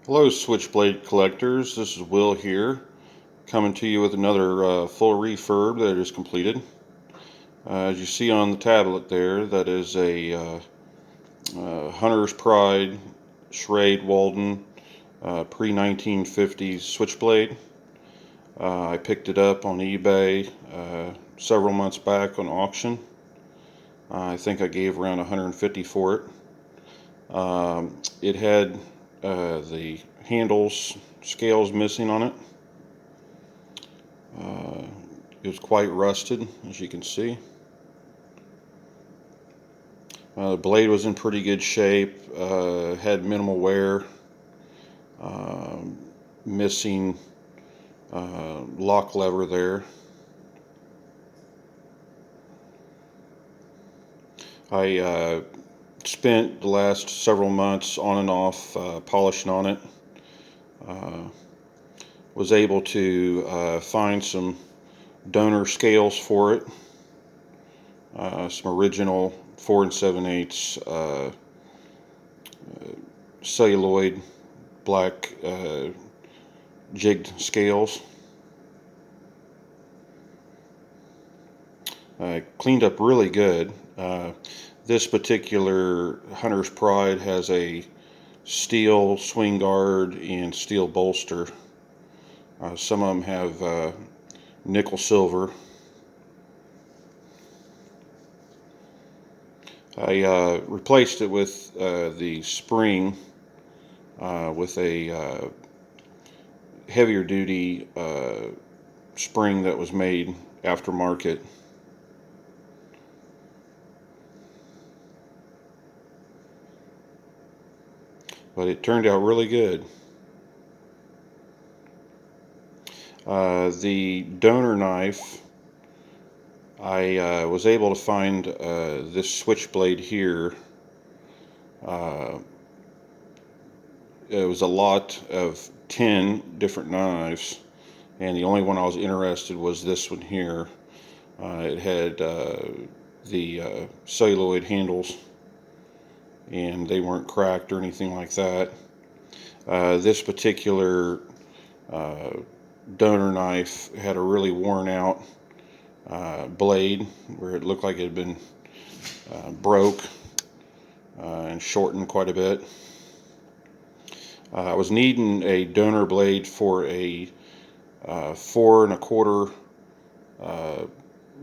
Hello Switchblade collectors, this is Will here, coming to you with another full refurb that is completed. As you see on the tablet there, that is a Hunter's Pride Schrade Walden pre-1950s Switchblade. I picked it up on eBay several months back on auction. I think I gave around $150 for it. It had the handles, scales missing on it. It was quite rusted, as you can see. The blade was in pretty good shape, had minimal wear, missing lock lever there. I spent the last several months on and off polishing on it. Was able to find some donor scales for it, some original 4 7/8 celluloid black jigged scales. Cleaned up really good. This particular Hunter's Pride has a steel swing guard and steel bolster. Some of them have nickel silver. I replaced it with the spring with a heavier duty spring that was made aftermarket. But it turned out really good. The donor knife, I was able to find this Switchblade here. It was a lot of 10 different knives, and the only one I was interested was this one here. It had the celluloid handles, and they weren't cracked or anything like that. This particular donor knife had a really worn out blade where it looked like it had been broke and shortened quite a bit. I was needing a donor blade for a 4 1/4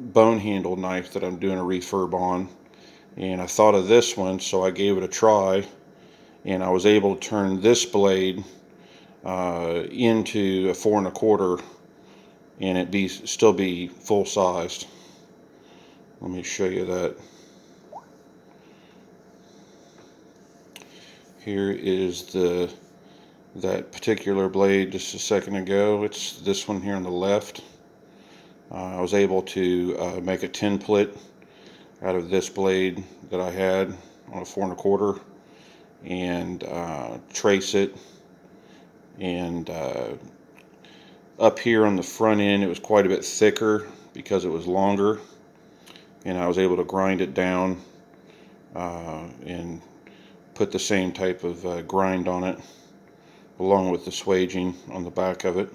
bone handle knife that I'm doing a refurb on, and I thought of this one, so I gave it a try, and I was able to turn this blade into a 4 1/4 and it still be full sized. Let me show you that. Here is that particular blade just a second ago. It's this one here on the left. I was able to make a template out of this blade that I had on a 4 1/4 and trace it, and up here on the front end it was quite a bit thicker because it was longer, and I was able to grind it down and put the same type of grind on it along with the swaging on the back of it.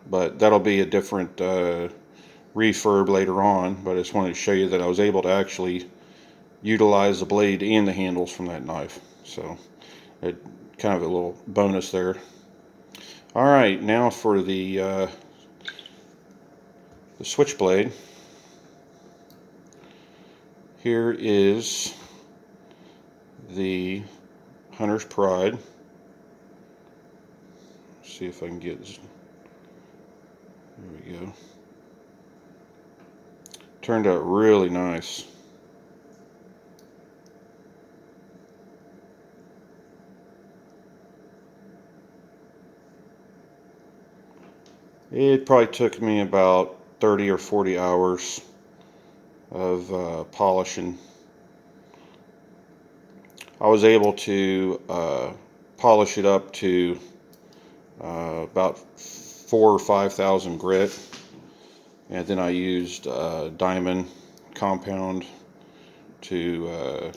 But that'll be a different refurb later on, but I just wanted to show you that I was able to actually utilize the blade and the handles from that knife. So it kind of a little bonus there. Alright, now for the Switchblade. Here is the Hunter's Pride. Let's see if I can get this. There we go. Turned out really nice. It probably took me about 30 or 40 hours of polishing. I was able to polish it up to about 4,000 or 5,000 grit, and then I used diamond compound to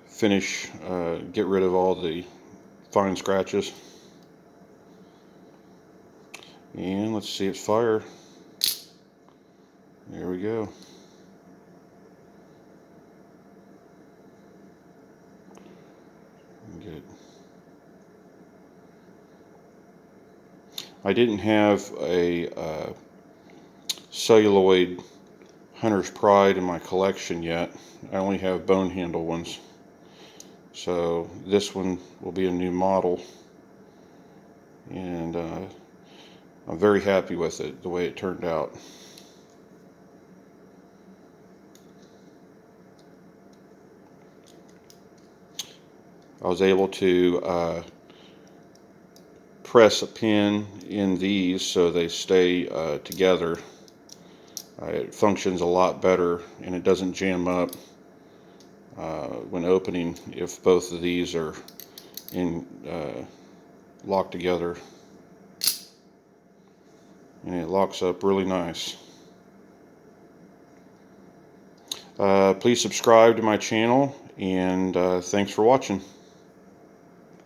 finish, get rid of all the fine scratches. And let's see it fire. There we go. Good. I didn't have a celluloid Hunter's Pride in my collection yet. I only have bone handle ones. So this one will be a new model. And I'm very happy with it, the way it turned out. I was able to press a pin in these so they stay together. It functions a lot better, and it doesn't jam up when opening if both of these are locked together. And it locks up really nice. Please subscribe to my channel, and thanks for watching.